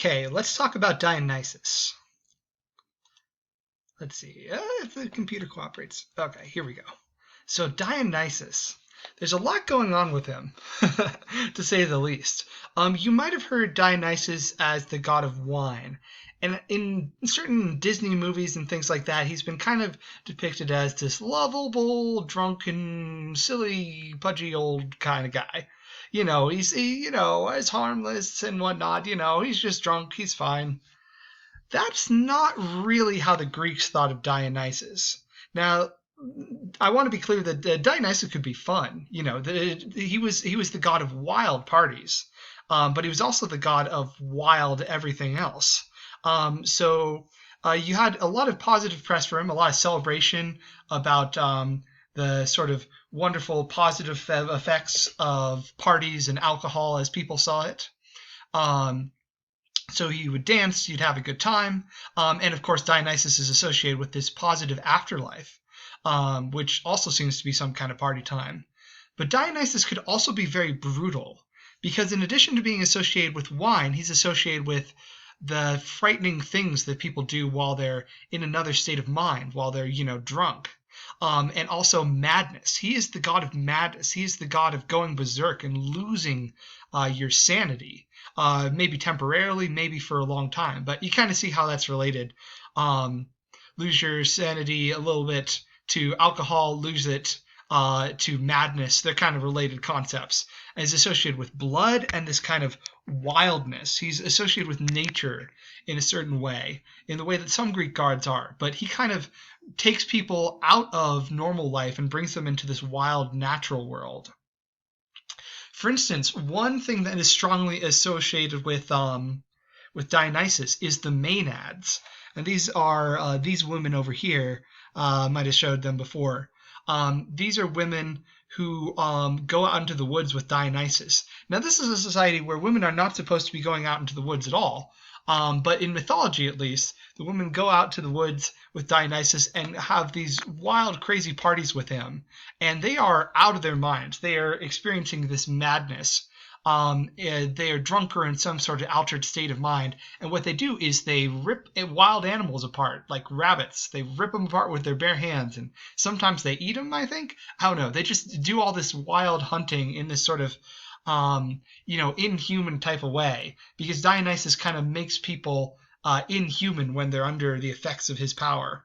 Okay, let's talk about Dionysus. Let's see if the computer cooperates. Okay, here we go. So Dionysus, there's a lot going on with him, to say the least. You might have heard Dionysus as the god of wine, and in certain Disney movies and things like that, he's been kind of depicted as this lovable, drunken, silly, pudgy old kind of guy. As harmless and whatnot. He's just drunk. He's fine. That's not really how the Greeks thought of Dionysus. Now, I want to be clear that Dionysus could be fun. He was the god of wild parties, but he was also the god of wild everything else. You had a lot of positive press for him, a lot of celebration about the sort of wonderful positive effects of parties and alcohol as people saw it. So you would dance, you'd have a good time, and of course Dionysus is associated with this positive afterlife, which also seems to be some kind of party time. But Dionysus could also be very brutal, because in addition to being associated with wine, he's associated with the frightening things that people do while they're in another state of mind, while they're, drunk. And also madness. He is the god of madness. He is the god of going berserk and losing your sanity. Maybe temporarily, maybe for a long time. But you kind of see how that's related. Lose your sanity a little bit to alcohol, lose it to madness. They're kind of related concepts. And is associated with blood and this kind of wildness. He's associated with nature in a certain way, in the way that some Greek gods are. But he kind of takes people out of normal life and brings them into this wild natural world. For instance, one thing that is strongly associated with Dionysus is the Maenads, and these are these women over here. Might have showed them before. These are women who go out into the woods with Dionysus. Now, this is a society where women are not supposed to be going out into the woods at all. But in mythology, at least, the women go out to the woods with Dionysus and have these wild, crazy parties with him. And they are out of their minds. They are experiencing this madness. They are drunk or in some sort of altered state of mind. And what they do is they rip wild animals apart, like rabbits. They rip them apart with their bare hands. And sometimes they eat them, I think. I don't know. They just do all this wild hunting in this sort of inhuman type of way, because Dionysus kind of makes people inhuman when they're under the effects of his power.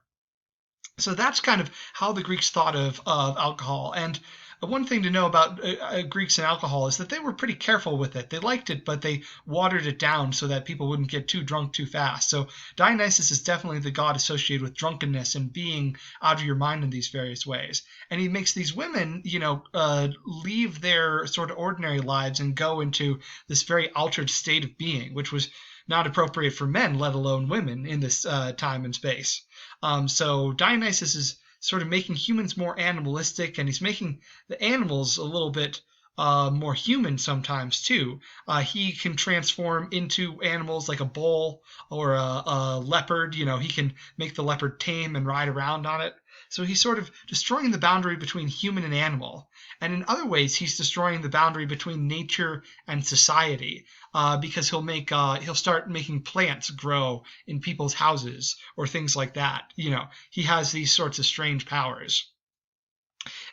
So that's kind of how the Greeks thought of alcohol. And one thing to know about Greeks and alcohol is that they were pretty careful with it. They liked it, but they watered it down so that people wouldn't get too drunk too fast. So Dionysus is definitely the god associated with drunkenness and being out of your mind in these various ways. And he makes these women, leave their sort of ordinary lives and go into this very altered state of being, which was not appropriate for men, let alone women, in this time and space. So Dionysus is sort of making humans more animalistic, and he's making the animals a little bit more human sometimes too. He can transform into animals like a bull or a leopard. He can make the leopard tame and ride around on it. So he's sort of destroying the boundary between human and animal. And in other ways, he's destroying the boundary between nature and society, because he'll start making plants grow in people's houses or things like that. He has these sorts of strange powers.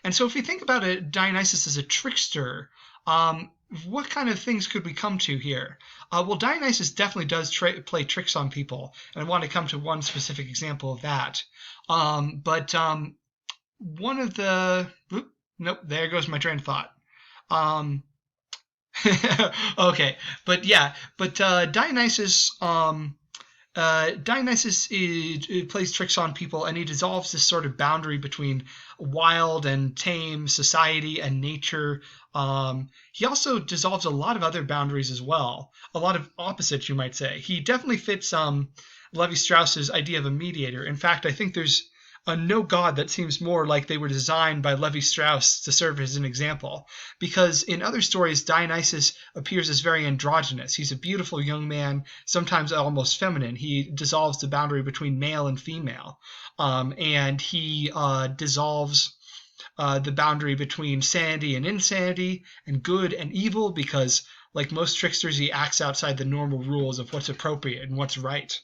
And so if we think about it, Dionysus as a trickster, what kind of things could we come to here? Well, Dionysus definitely does play tricks on people, and I want to come to one specific example of that. But one of the... Nope, there goes my train of thought. Okay, but Dionysus... Dionysus plays tricks on people, and he dissolves this sort of boundary between wild and tame society and nature. He also dissolves a lot of other boundaries as well, a lot of opposites, you might say. He definitely fits Levi-Strauss's idea of a mediator. In fact, I think there's no god that seems more like they were designed by Levi-Strauss to serve as an example. Because in other stories, Dionysus appears as very androgynous. He's a beautiful young man, sometimes almost feminine. He dissolves the boundary between male and female. And he dissolves the boundary between sanity and insanity and good and evil, because Like most tricksters, he acts outside the normal rules of what's appropriate and what's right.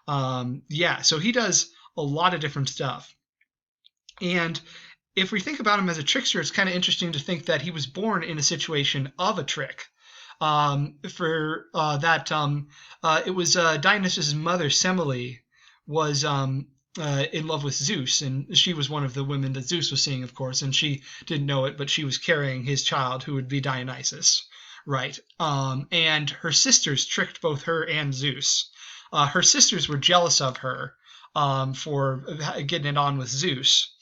So he does a lot of different stuff. And if we think about him as a trickster, it's kind of interesting to think that he was born in a situation of a trick. It was Dionysus' mother, Semele, was in love with Zeus, and she was one of the women that Zeus was seeing, of course, and she didn't know it, but she was carrying his child, who would be Dionysus, right? And her sisters tricked both her and Zeus. Her sisters were jealous of her for getting it on with Zeus.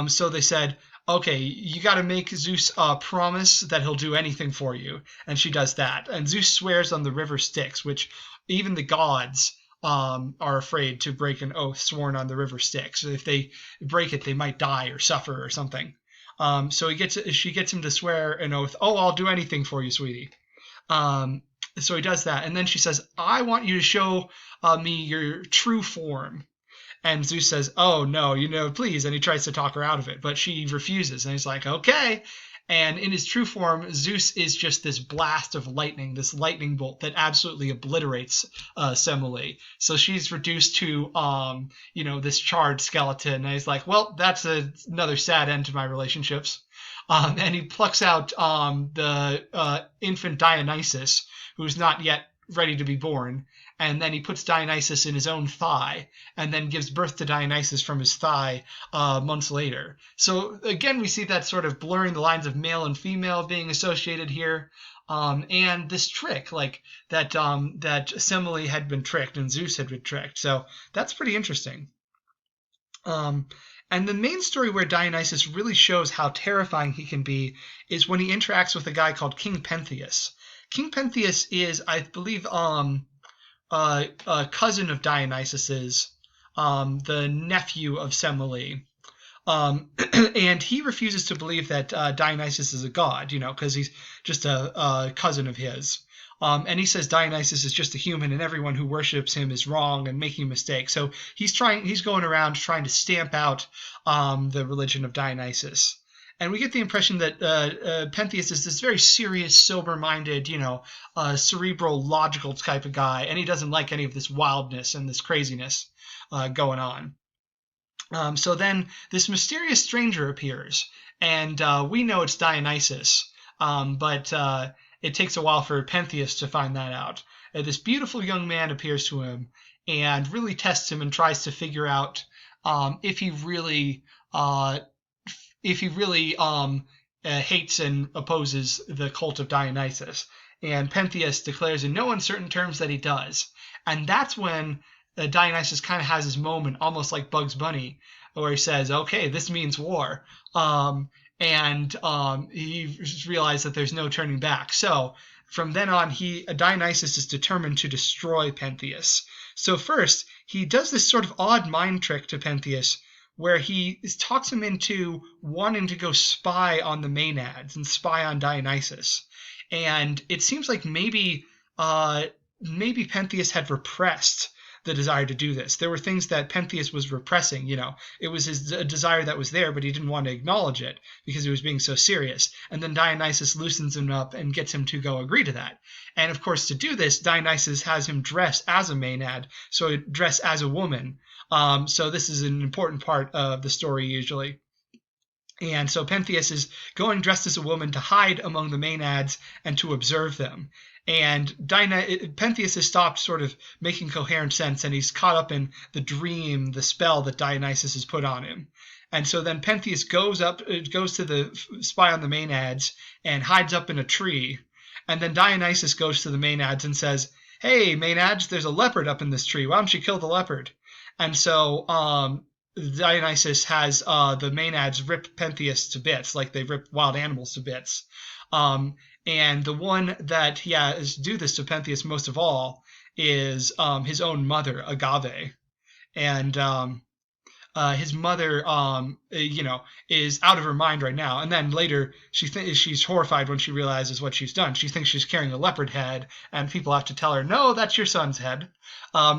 So they said, okay, you got to make Zeus promise that he'll do anything for you. And she does that. And Zeus swears on the river Styx, which even the gods are afraid to break an oath sworn on the river Styx. If they break it, they might die or suffer or something. So she gets him to swear an oath. Oh, I'll do anything for you, sweetie. So he does that. And then she says, I want you to show me your true form. And Zeus says, oh, no, please. And he tries to talk her out of it, but she refuses. And he's like, okay. And in his true form, Zeus is just this blast of lightning, this lightning bolt that absolutely obliterates Semele. So she's reduced to, this charred skeleton. And he's like, well, that's another sad end to my relationships. And he plucks out the infant Dionysus, who's not yet ready to be born. And then he puts Dionysus in his own thigh and then gives birth to Dionysus from his thigh months later. So again, we see that sort of blurring the lines of male and female being associated here. And this trick, like that Semele had been tricked and Zeus had been tricked. So that's pretty interesting. And the main story where Dionysus really shows how terrifying he can be is when he interacts with a guy called King Pentheus. King Pentheus is, I believe, a cousin of Dionysus's, the nephew of Semele. And he refuses to believe that Dionysus is a god, because he's just a cousin of his. And he says Dionysus is just a human and everyone who worships him is wrong and making mistakes. So he's going around trying to stamp out the religion of Dionysus. And we get the impression that Pentheus is this very serious, sober-minded, cerebral, logical type of guy, and he doesn't like any of this wildness and this craziness going on. So then this mysterious stranger appears, and we know it's Dionysus, but it takes a while for Pentheus to find that out. This beautiful young man appears to him and really tests him and tries to figure out if he really hates and opposes the cult of Dionysus. And Pentheus declares in no uncertain terms that he does. And that's when Dionysus kind of has his moment, almost like Bugs Bunny, where he says, okay, this means war. He realized that there's no turning back. So from then on, Dionysus is determined to destroy Pentheus. So first, he does this sort of odd mind trick to Pentheus, where he talks him into wanting to go spy on the Maenads and spy on Dionysus. And it seems like maybe Pentheus had repressed the desire to do this. There were things that Pentheus was repressing, It was his desire that was there, but he didn't want to acknowledge it because he was being so serious. And then Dionysus loosens him up and gets him to go agree to that. And of course, to do this, Dionysus has him dress as a Maenad, so dress as a woman. So this is an important part of the story usually. And so Pentheus is going dressed as a woman to hide among the Maenads and to observe them. And Pentheus has stopped sort of making coherent sense, and he's caught up in the dream, the spell that Dionysus has put on him. And so then Pentheus goes to the spy on the Maenads and hides up in a tree. And then Dionysus goes to the Maenads and says, hey, Maenads, there's a leopard up in this tree. Why don't you kill the leopard? And so Dionysus has the Maenads rip Pentheus to bits, like they rip wild animals to bits. And the one that he has do this to Pentheus most of all is his own mother, Agave. And his mother, is out of her mind right now. And then later, she's horrified when she realizes what she's done. She thinks she's carrying a leopard head, and people have to tell her, no, that's your son's head.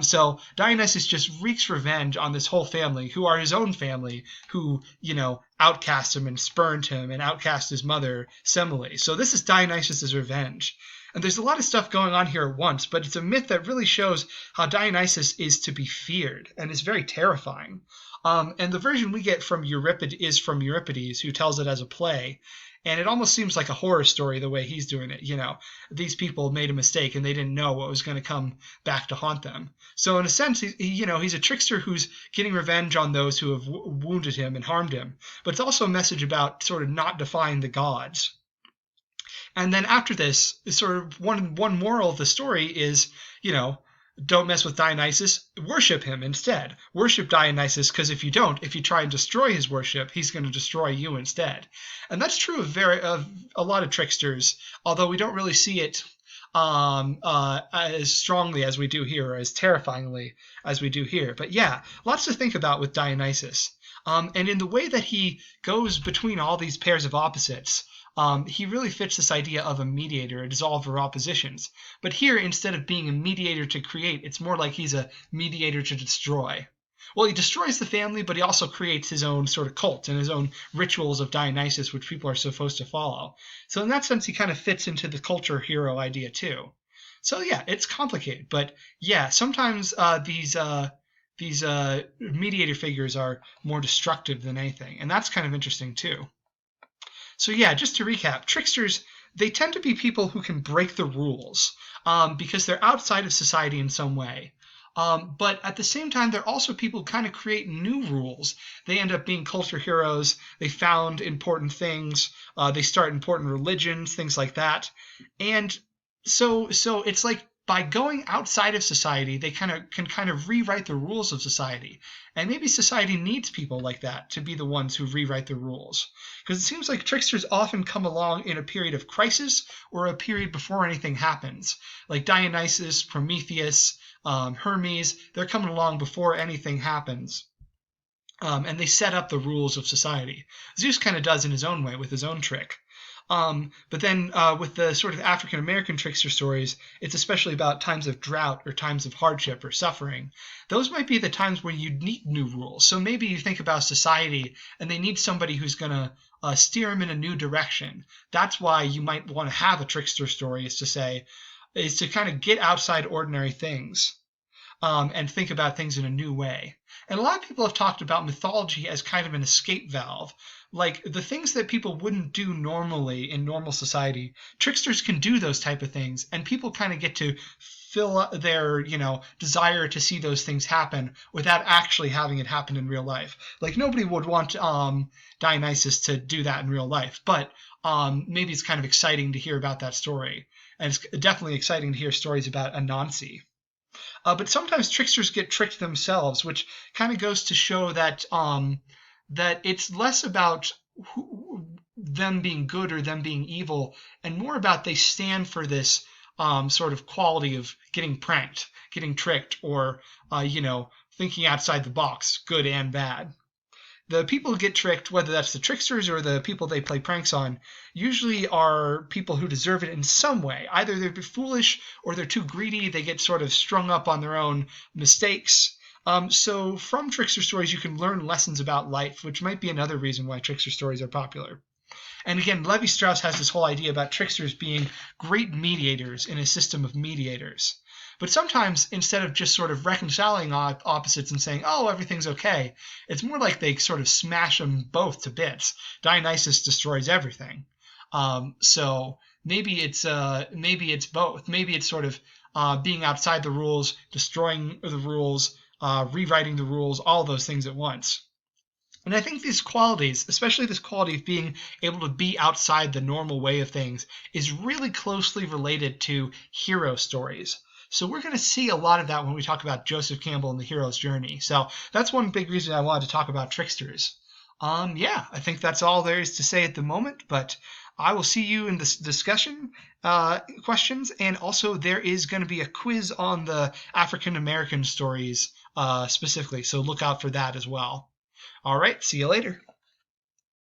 So Dionysus just wreaks revenge on this whole family, who are his own family, who, outcast him and spurned him and outcast his mother, Semele. So this is Dionysus's revenge. And there's a lot of stuff going on here at once, but it's a myth that really shows how Dionysus is to be feared and is very terrifying. And the version we get from Euripides, who tells it as a play. And it almost seems like a horror story the way he's doing it. These people made a mistake and they didn't know what was going to come back to haunt them. So in a sense, he's a trickster who's getting revenge on those who have wounded him and harmed him. But it's also a message about sort of not defying the gods. And then after this, sort of one moral of the story is, don't mess with Dionysus, worship him instead. Worship Dionysus, because if you try and destroy his worship, he's going to destroy you instead. And that's true of a lot of tricksters, although we don't really see it as strongly as we do here, or as terrifyingly as we do here. But yeah, lots to think about with Dionysus. And in the way that he goes between all these pairs of opposites, he really fits this idea of a mediator, a dissolver of oppositions. But here, instead of being a mediator to create, it's more like he's a mediator to destroy. Well, he destroys the family, but he also creates his own sort of cult and his own rituals of Dionysus, which people are supposed to follow. So in that sense, he kind of fits into the culture hero idea too. So yeah, it's complicated, but yeah, sometimes these mediator figures are more destructive than anything, and that's kind of interesting too. So yeah, just to recap, tricksters, they tend to be people who can break the rules because they're outside of society in some way. But at the same time, they're also people who kind of create new rules. They end up being culture heroes. They found important things. They start important religions, things like that. And so it's like by going outside of society, they can kind of rewrite the rules of society. And maybe society needs people like that to be the ones who rewrite the rules. Because it seems like tricksters often come along in a period of crisis or a period before anything happens. Like Dionysus, Prometheus, Hermes, they're coming along before anything happens. And they set up the rules of society. Zeus kind of does in his own way with his own trick. But then with the sort of African-American trickster stories, it's especially about times of drought or times of hardship or suffering. Those might be the times where you need new rules. So maybe you think about society and they need somebody who's going to steer them in a new direction. That's why you might want to have a trickster story, is to kind of get outside ordinary things and think about things in a new way. And a lot of people have talked about mythology as kind of an escape valve. Like the things that people wouldn't do normally in normal society, tricksters can do those type of things, and people kind of get to fill their, desire to see those things happen without actually having it happen in real life. Like nobody would want Dionysus to do that in real life, but maybe it's kind of exciting to hear about that story. And it's definitely exciting to hear stories about Anansi. But sometimes tricksters get tricked themselves, which kind of goes to show that that it's less about them being good or them being evil, and more about they stand for this sort of quality of getting pranked, getting tricked, or thinking outside the box, good and bad. The people who get tricked, whether that's the tricksters or the people they play pranks on, usually are people who deserve it in some way. Either they're foolish or they're too greedy. They get sort of strung up on their own mistakes. So from trickster stories, you can learn lessons about life, which might be another reason why trickster stories are popular. And again, Levi-Strauss has this whole idea about tricksters being great mediators in a system of mediators. But sometimes, instead of just sort of reconciling opposites and saying, oh, everything's okay, it's more like they sort of smash them both to bits. Dionysus destroys everything. So maybe it's both. Maybe it's sort of being outside the rules, destroying the rules, rewriting the rules, all those things at once. And I think these qualities, especially this quality of being able to be outside the normal way of things, is really closely related to hero stories. So we're going to see a lot of that when we talk about Joseph Campbell and the hero's journey. So that's one big reason I wanted to talk about tricksters. Yeah, I think that's all there is to say at the moment, but I will see you in this discussion questions, and also there is going to be a quiz on the African American stories specifically, so look out for that as well. All right, see you later.